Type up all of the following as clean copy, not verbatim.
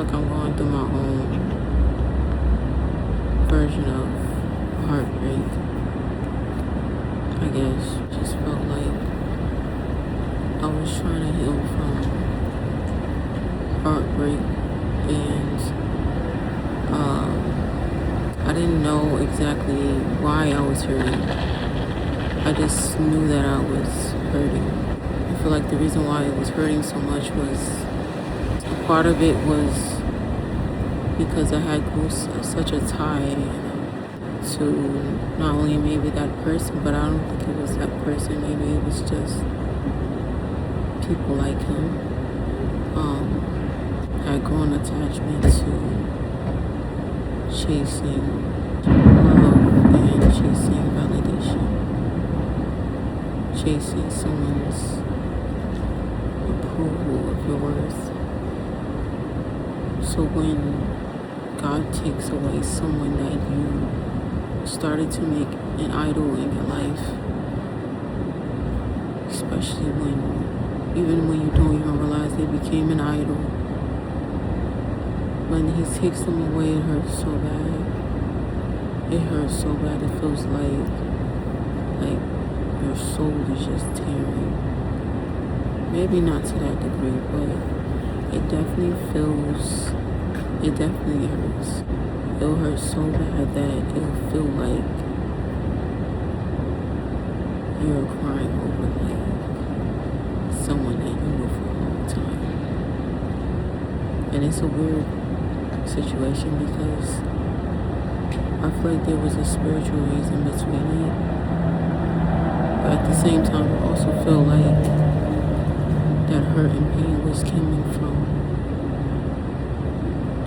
like I'm going through my own version of heartbreak. I guess just felt like I was trying to heal from heartbreak, and I didn't know exactly why I was hurting. I just knew that I was hurting. I feel like the reason why it was hurting so much was, a part of it was because I had grew such a tie to not only maybe that person, but I don't think it was that person. Maybe it was just people like him. Had grown attachment to chasing love and chasing validation, chasing someone's approval of your worth. So when God takes away someone that you started to make an idol in your life, especially even when you don't even realize they became an idol, when he takes them away, it hurts so bad. It hurts so bad. It feels like your soul is just tearing. Maybe not to that degree, but it definitely hurts. It'll hurt so bad that it'll feel like you're crying over like someone that you knew for a long time. And it's a weird situation because I feel like there was a spiritual reason between it. But at the same time, I also feel like that hurt and pain was coming from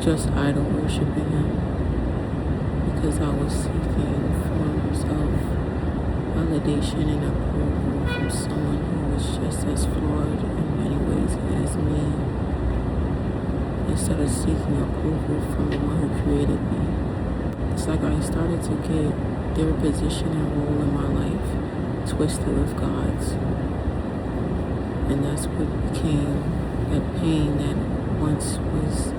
just idol worshiping him, because I was seeking forms of validation and approval from someone who was just as flawed in many ways as me, instead of seeking approval from the one who created me. It's like I started to get their position and role in my life twisted with God's. And that's what became that pain that once was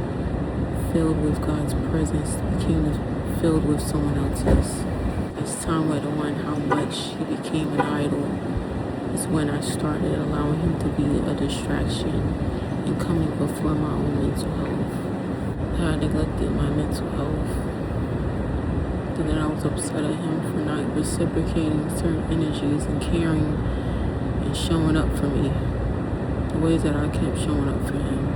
filled with God's presence became filled with someone else's. As time went on, how much he became an idol is when I started allowing him to be a distraction and coming before my own mental health. How I neglected my mental health. And then I was upset at him for not reciprocating certain energies and caring and showing up for me the ways that I kept showing up for him.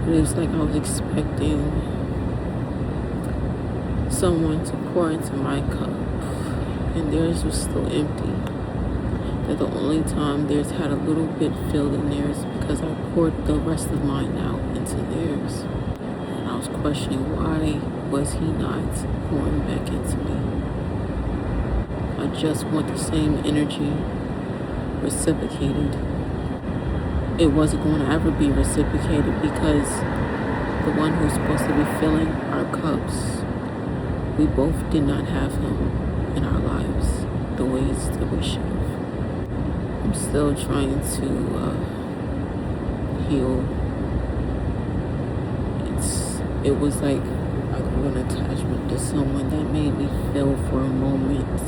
It was like I was expecting someone to pour into my cup, and theirs was still empty. That the only time theirs had a little bit filled in theirs because I poured the rest of mine out into theirs. And I was questioning, why was he not pouring back into me? I just want the same energy reciprocated. It wasn't going to ever be reciprocated because the one who's supposed to be filling our cups, we both did not have him in our lives the ways that we should have. I'm still trying to heal. It was like I grew an attachment to someone that made me feel for a moment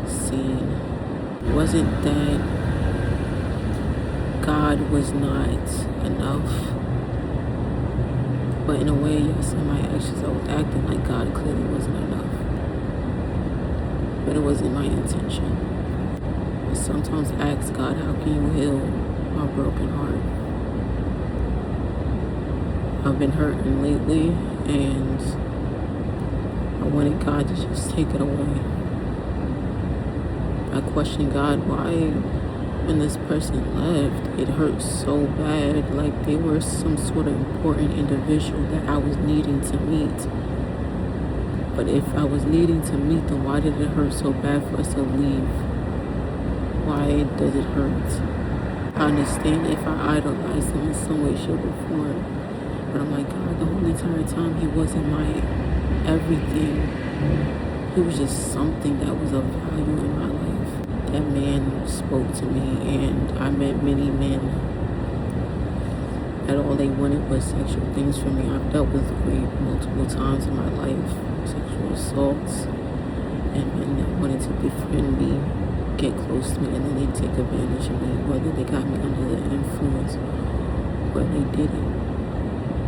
seen. It wasn't that God was not enough, but in a way, yes, in my actions I was acting like God clearly wasn't enough. But it wasn't my intention. I sometimes ask God, how can you heal my broken heart? I've been hurting lately, and I wanted God to just take it away. I questioned God, why when this person left, it hurt so bad, like they were some sort of important individual that I was needing to meet. But if I was needing to meet them, why did it hurt so bad for us to leave? Why does it hurt? I understand if I idolized him in some way, shape, or form. But I'm like, God, the whole entire time he wasn't my everything. He was just something that was of value in my life that man spoke to me, and I met many men that all they wanted was sexual things from me. I've dealt with rape multiple times in my life, sexual assaults, and men that wanted to befriend me, get close to me, and then they take advantage of me, whether they got me under the influence or they didn't.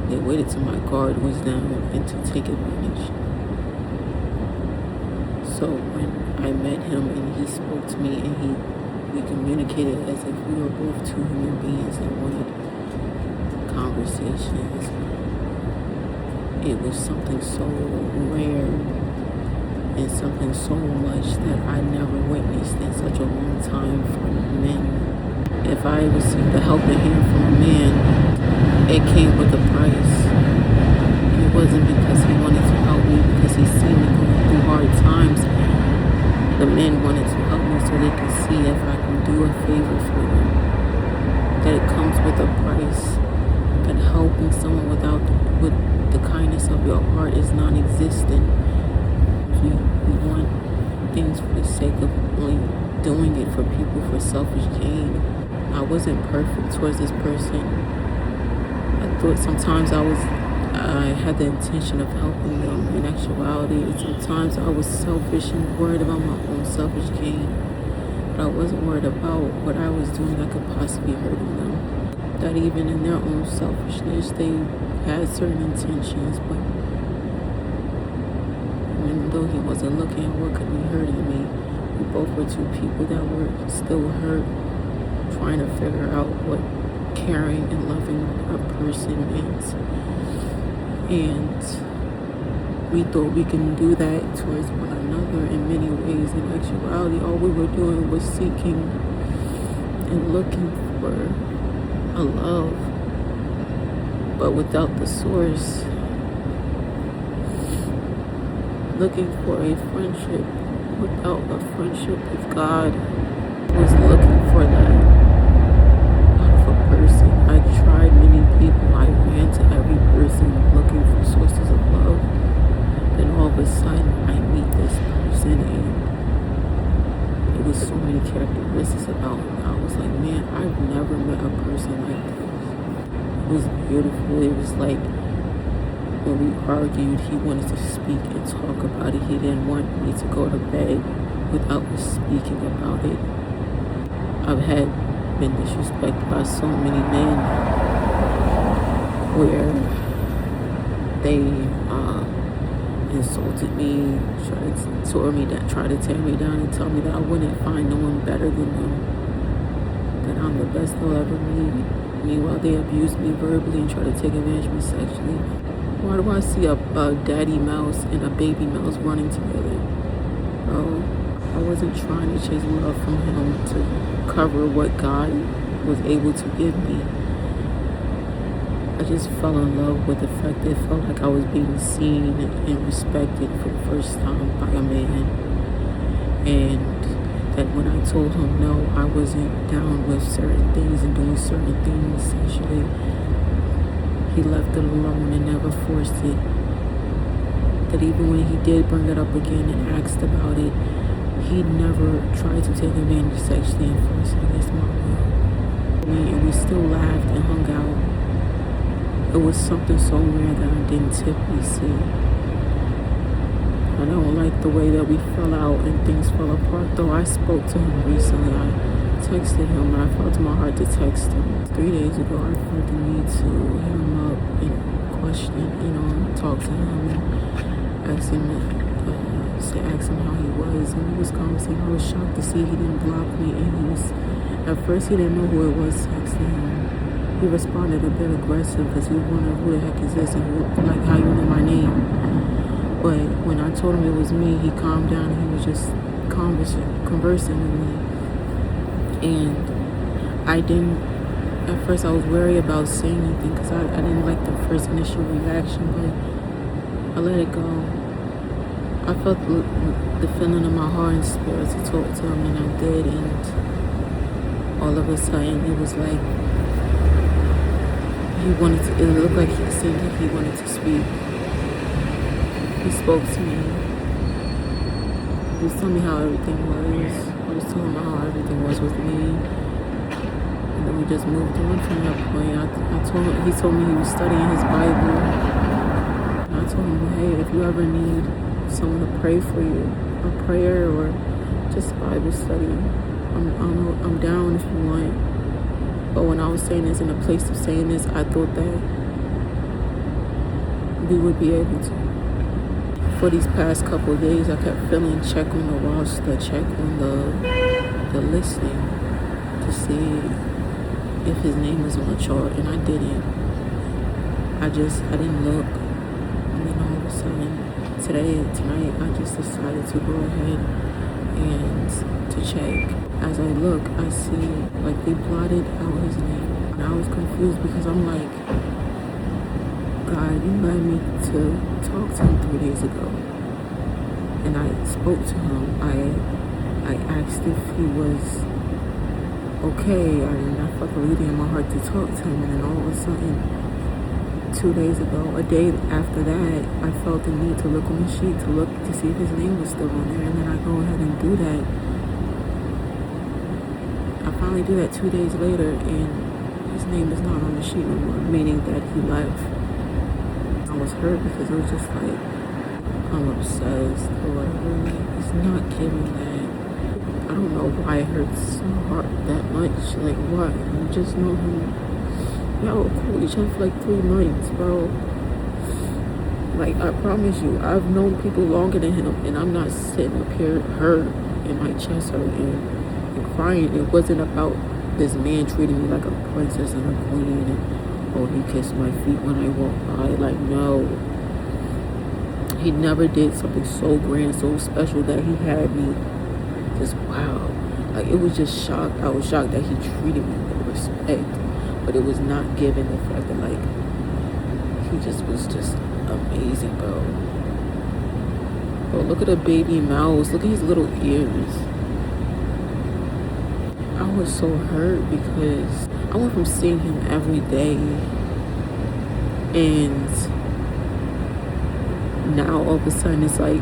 They waited till my guard was down and to take advantage. So when I met him and he spoke to me and we communicated as if we were both two human beings that wanted conversations, it was something so rare and something so much that I never witnessed in such a long time from men. If I received a helping hand from a man, it came with a price. It wasn't because he wanted to help me, because he seen me going through hard times. The men wanted to help me so they could see if I can do a favor for them. That it comes with a price. That helping someone with the kindness of your heart is non-existent. We want things for the sake of only doing it for people for selfish gain. I wasn't perfect towards this person. I thought sometimes I had the intention of helping them. In actuality, sometimes I was selfish and worried about my own selfish gain. But I wasn't worried about what I was doing that could possibly hurt them. That even in their own selfishness, they had certain intentions, but even though he wasn't looking at what could be hurting me, we both were two people that were still hurt, trying to figure out what caring and loving a person means. And we thought we can do that towards one another in many ways. In actuality, all we were doing was seeking and looking for a love, but without the source. Looking for a friendship without a friendship with God. I was looking for that out of a person. I tried many people. I ran to every person looking for sources of love. Then all of a sudden, I meet this person, and it was so many characteristics about him. I was like, man, I've never met a person like this. It was beautiful. It was like when we argued, he wanted to speak and talk about it. He didn't want me to go to bed without us speaking about it. I've been disrespected by so many men where they insulted me, tried to tear me down and tell me that I wouldn't find no one better than them, that I'm the best they'll ever meet. Meanwhile, they abuse me verbally and try to take advantage of me sexually. Why do I see a daddy mouse and a baby mouse running together? Bro, I wasn't trying to chase love from him to cover what God was able to give me. I just fell in love with the fact that it felt like I was being seen and respected for the first time by a man. And that when I told him no, I wasn't down with certain things and doing certain things sexually, he left it alone and never forced it. That even when he did bring it up again and asked about it, he never tried to take advantage sexually and force it against my will. And we still laughed and hung out. It was something so rare that I didn't typically see. I don't like the way that we fell out and things fell apart, though. I spoke to him recently. I texted him, and I felt in my heart to text him. 3 days ago, I felt the need to hit him up and question, talk to him and ask him how he was. And we was conversing. I was shocked to see he didn't block me, and at first he didn't know who it was texting him. He responded a bit aggressive because he wondered who the heck is this and like how you know my name. But when I told him it was me, he calmed down and he was just conversing with me. And at first I was wary about saying anything because I didn't like the first initial reaction, but I let it go. I felt the feeling in my heart and spirit to talk to him, and I did, and all of a sudden it was like it looked like he seemed like he wanted to speak. He spoke to me. He was telling me how everything was. I was told him how everything was with me. And then we just moved on from that point. He told me he was studying his Bible. And I told him, hey, if you ever need someone to pray for you, a prayer or just Bible study, I'm down if you want. But when I was saying this, in the place of saying this, I thought that we would be able to. For these past couple of days, I kept feeling check on the roster, check on the listing to see if his name was on the chart, and I didn't. I didn't look. And then all of a sudden, tonight, I just decided to go ahead and to check. As I look, I see like they blotted out his name. And I was confused because I'm like, God, you led me to talk to him 3 days ago. And I spoke to him. I asked if he was okay. I felt the leading in my heart to talk to him. And then all of a sudden, 2 days ago, a day after that, I felt the need to look on the sheet to see if his name was still on there. And then I go ahead and do that. I finally do that 2 days later, and his name is not on the sheet anymore, meaning that he left. I was hurt because it was just like, I'm obsessed or whatever. It's not giving that. I don't know why it hurts so hard that much. Like, what? You just know him. Y'all were cool each other for like 3 months, bro. Like, I promise you, I've known people longer than him, and I'm not sitting up here hurt in my chest hurting and crying. It wasn't about this man treating me like a princess and a queen, and oh, he kissed my feet when I walked by. Like, no. He never did something so grand, so special that he had me just, wow. Like, it was just shocked. I was shocked that he treated me with respect, but it was not given the fact that, like, he just was just amazing, bro. Bro, look at a baby mouse. Look at his little ears. I was so hurt because I went from seeing him every day, and now all of a sudden it's like,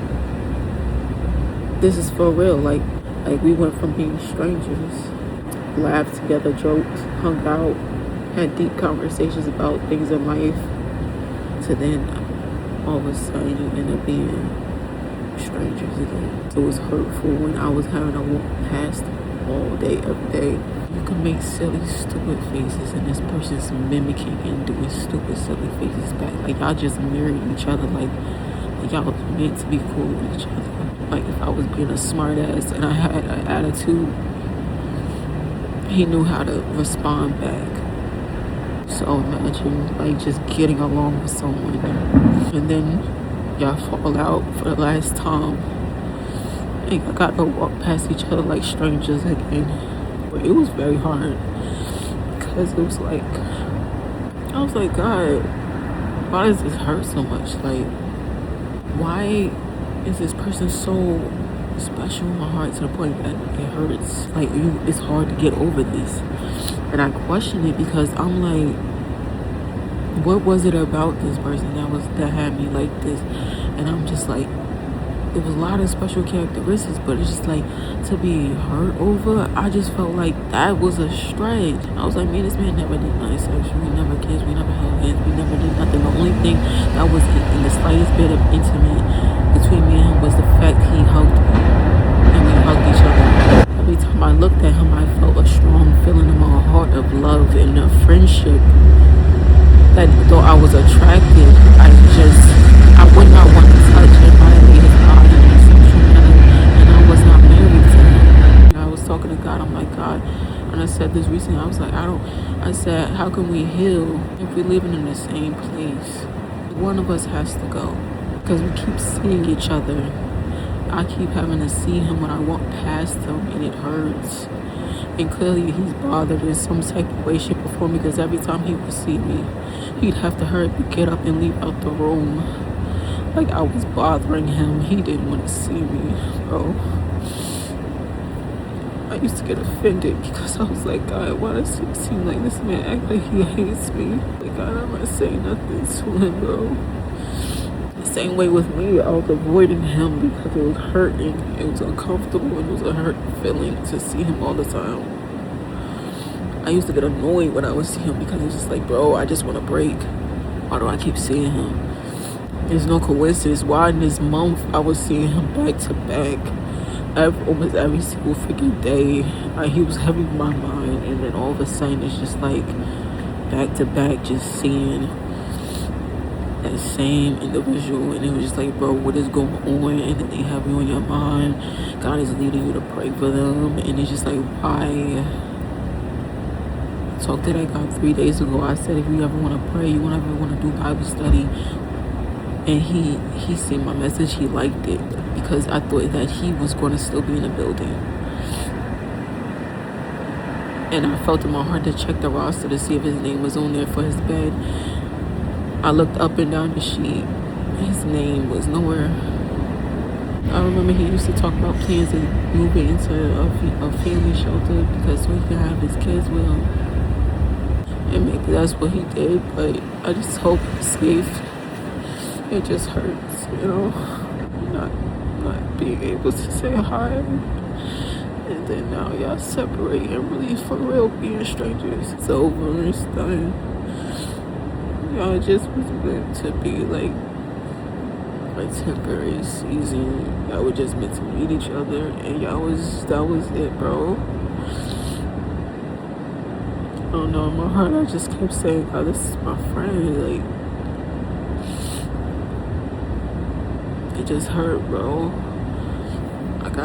this is for real. Like we went from being strangers, laughed together, joked, hung out, had deep conversations about things in life, to then all of a sudden you end up being strangers again. It was hurtful when I was having to walk past all day, every day. You can make silly, stupid faces, and this person's mimicking and doing stupid, silly faces back. Like, y'all just mirrored each other. Like y'all meant to be cool with each other. Like, if I was being a smart ass and I had an attitude, he knew how to respond back. So imagine, like, just getting along with someone and then y'all fall out for the last time. And I got to walk past each other like strangers again. But it was very hard because it was like, I was like, God, why does this hurt so much? Like, why is this person so special in my heart to the point that it hurts? Like, it's hard to get over this. And I question it because I'm like, what was it about this person that had me like this? And I'm just like, there was a lot of special characteristics, but it's just like, to be hurt over, I just felt like that was a stretch. I was like, man, this man never did nothing sexual. We never kissed, we never held hands, we never did nothing. The only thing that was in the slightest bit of intimate between me and him was the fact he hugged me, and we hugged each other. Every time I looked at him, I felt a strong feeling in my heart of love and a friendship. That though I was attracted, I would not want to touch and violate his body in a sexual manner, and I was not married to him. And I was talking to God, I'm like, God, and I said this recently, I was like, I said, how can we heal if we're living in the same place? One of us has to go, because we keep seeing each other. I keep having to see him when I walk past him, and it hurts. And clearly he's bothered in some type of way, shape, or form, because every time he would see me, he'd have to hurry to get up and leave out the room. Like I was bothering him. He didn't want to see me, bro. I used to get offended because I was like, God, why does it seem like this man act like he hates me? Like, God, I'm not saying nothing to him, bro. It same way with me. I was avoiding him because it was hurting. It was uncomfortable and it was a hurt feeling to see him all the time. I used to get annoyed when I would see him because it's just like, bro, I just want to break. Why do I keep seeing him? There's no coincidence why in this month I was seeing him back to back. Almost every single freaking day. He was heavy in my mind, and then all of a sudden it's just like back to back, just seeing that same individual, and it was just like, bro, what is going on? And then they have you on your mind. God is leading you to pray for them, and it's just like, why? I talked to that guy 3 days ago. I said, if you ever want to pray, you ever want to do Bible study, and he seen my message. He liked it because I thought that he was going to still be in the building. And I felt in my heart to check the roster to see if his name was on there for his bed. I looked up and down the sheet. His name was nowhere. I remember he used to talk about plans of moving into a family shelter because so he can have his kids with him. And maybe that's what he did, but I just hope he's safe. It just hurts, you know, not being able to say hi. And then now y'all separate and really for real being strangers. It's over, it's done. Y'all just was meant to be like a temporary season. Y'all were just meant to meet each other, and that was it, bro. I don't know, in my heart I just kept saying, oh, this is my friend, like, it just hurt, bro.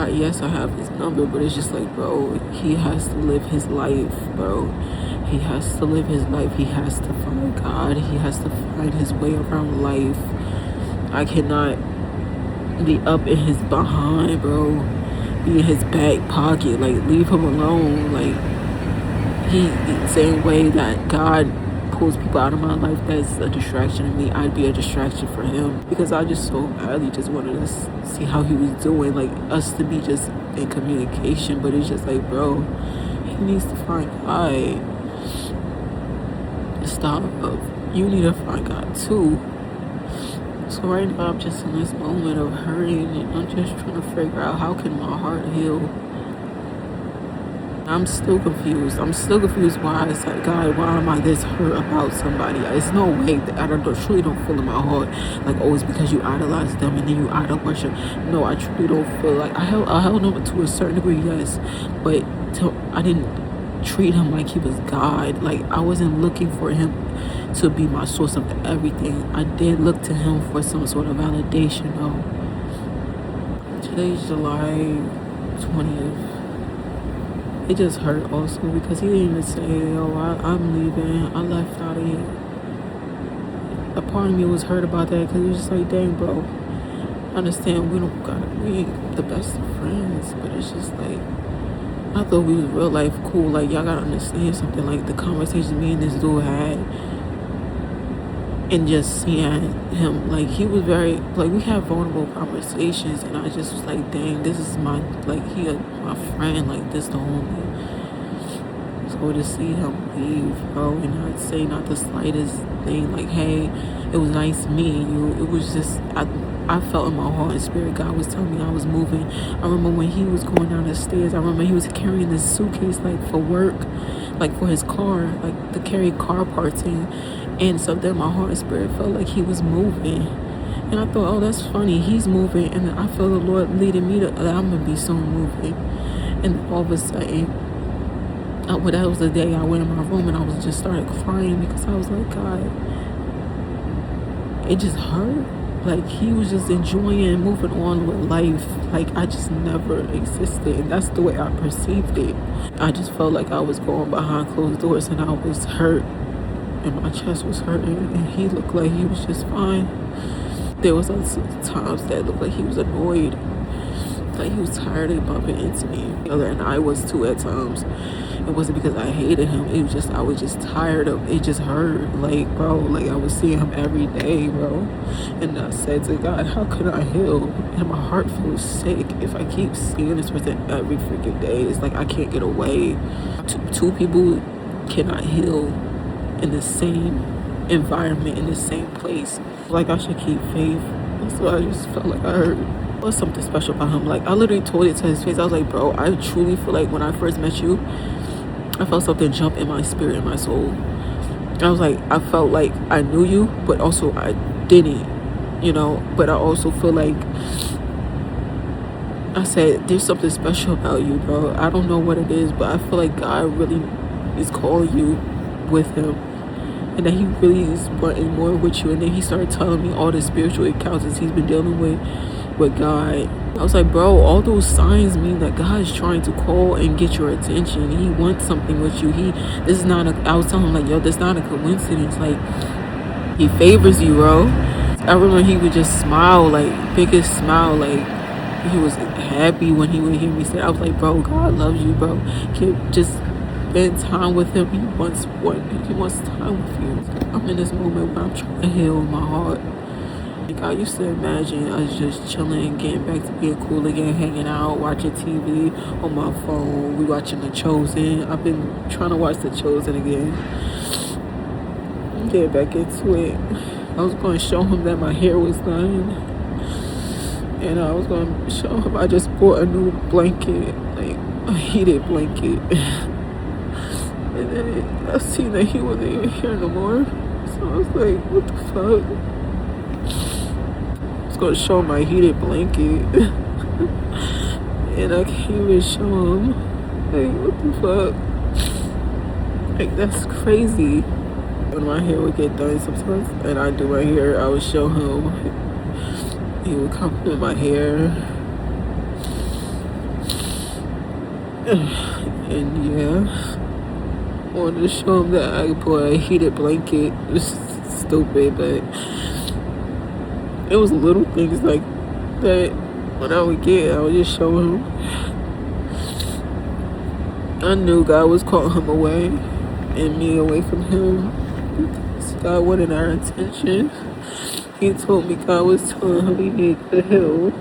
Yes, I have his number, but it's just like, bro, he has to live his life, bro. He has to live his life. He has to find God. He has to find his way around life. I cannot be up in his behind, bro. Be in his back pocket. Like, leave him alone. Like, the same way that God pulls people out of my life that's a distraction to me, I'd be a distraction for him, because I just so badly just wanted to see how he was doing, like us to be just in communication. But it's just like, bro, he needs to find God. Stop. You need to find God too. So right now I'm just in this moment of hurting, and I'm just trying to figure out how can my heart heal. I'm still confused. Why it's like, God, why am I this hurt about somebody? It's no way that I truly don't feel in my heart like, oh, it's because you idolize them and then you idol worship. No, I truly don't feel like I held him to a certain degree, yes, but I didn't treat him like he was God. Like, I wasn't looking for him to be my source of everything. I did look to him for some sort of validation, though. Today's July 20th. It just hurt also because he didn't even say, oh, I'm leaving, I left out of here. A part of me was hurt about that because it was just like, dang, bro, I understand we ain't the best of friends, but it's just like, I thought we was real life cool. Like, y'all gotta understand something, like the conversation me and this dude had, and just seeing him, like, he was very, like, we had vulnerable conversations, and I just was like, dang, this is my friend, like, this the homie. So to see him leave, bro, and not say not the slightest thing, like, hey, it was nice meeting you. It was just, I felt in my heart and spirit, God was telling me I was moving. I remember when he was going down the stairs, I remember he was carrying this suitcase, like, for work, like, for his car, like, to carry car parts in. And so then my heart and spirit felt like he was moving. And I thought, oh, that's funny, he's moving. And then I feel the Lord leading me that I'm going to be soon moving. And all of a sudden, that was the day I went in my room and I was just started crying because I was like, God, it just hurt. Like, he was just enjoying and moving on with life. Like, I just never existed. And that's the way I perceived it. I just felt like I was going behind closed doors and I was hurt. And my chest was hurting, and he looked like he was just fine. There was times that looked like he was annoyed, like he was tired of bumping into me. And I was too at times. It wasn't because I hated him. It was just, I was just tired of it. Just hurt, like, bro, like I was seeing him every day, bro. And I said to God, how can I heal? And my heart feels sick if I keep seeing this person every freaking day. It's like I can't get away. Two people cannot heal in the same environment, in the same place. Like, I should keep faith. That's why I just felt like I heard. There was something special about him. Like, I literally told it to his face. I was like, bro, I truly feel like when I first met you, I felt something jump in my spirit, in my soul. I was like, I felt like I knew you, but also I didn't, you know. But I also feel like, I said, there's something special about you, bro. I don't know what it is, but I feel like God really is calling you with him. And that he really is wanting more with you. And then he started telling me all the spiritual encounters he's been dealing with God. I was like, bro, all those signs mean that God is trying to call and get your attention. He wants something with you. This is not I was telling him, like, yo, this is not a coincidence. Like, he favors you, bro. I remember he would just smile, like, biggest smile, like, he was happy when he would hear me say it. I was like, bro, God loves you, bro. Just spend time with him. He wants time with you. I'm in this moment where I'm trying to heal my heart. Like, I used to imagine us just chilling, getting back to being cool again, hanging out, watching TV on my phone. We watching The Chosen. I've been trying to watch The Chosen again. Get back into it. I was going to show him that my hair was done. And I was going to show him I just bought a new blanket, like a heated blanket. And then I seen that he wasn't even here no more. So I was like, what the fuck? I was going to show him my heated blanket. And I can't even show him. Like, what the fuck? Like, that's crazy. When my hair would get done sometimes, and I do my hair, I would show him. He would compliment my hair. And yeah, I wanted to show him that I bought a heated blanket. It's stupid, but it was little things like that. When I would get, I would just show him. I knew God was calling him away and me away from him. God wanted our attention. He told me God was telling him he needed to heal.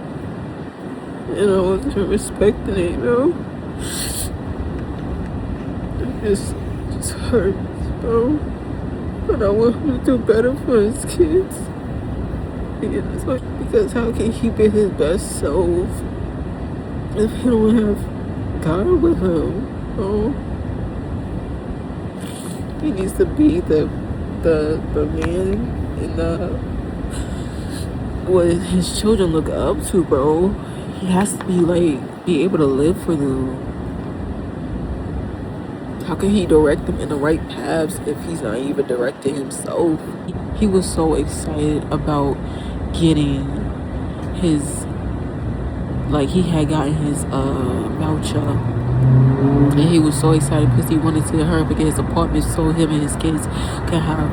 And I wasn't respecting it, you know? It just hurts, bro. But I want him to do better for his kids. Because how can he be his best self if he don't have God with him, bro? He needs to be the man and what his children look up to, bro. He has to be able to live for them. How can he direct them in the right paths if he's not even directing himself? He was so excited about getting his, like, he had gotten his voucher. And he was so excited because he wanted to hurry up and get his apartment so him and his kids can have,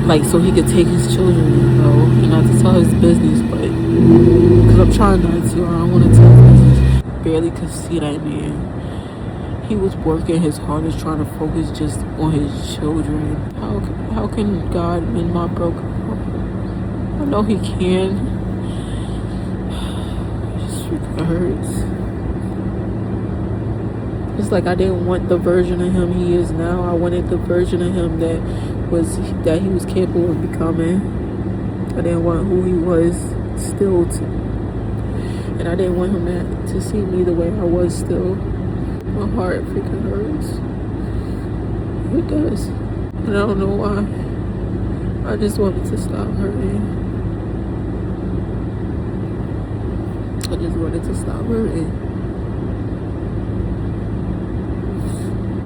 like, so he could take his children, you know, and not to tell his business, but, because I'm trying not to, I don't want to tell his business. Barely could see that man. He was working his hardest trying to focus just on his children. How can God mend my broken heart? I know he can. It just freaking hurts. It's like I didn't want the version of him he is now. I wanted the version of him that he was capable of becoming. I didn't want who he was still to, and I didn't want him to see me the way I was still. My heart freaking hurts. It does. And I don't know why. I just wanted to stop hurting. I just wanted to stop hurting.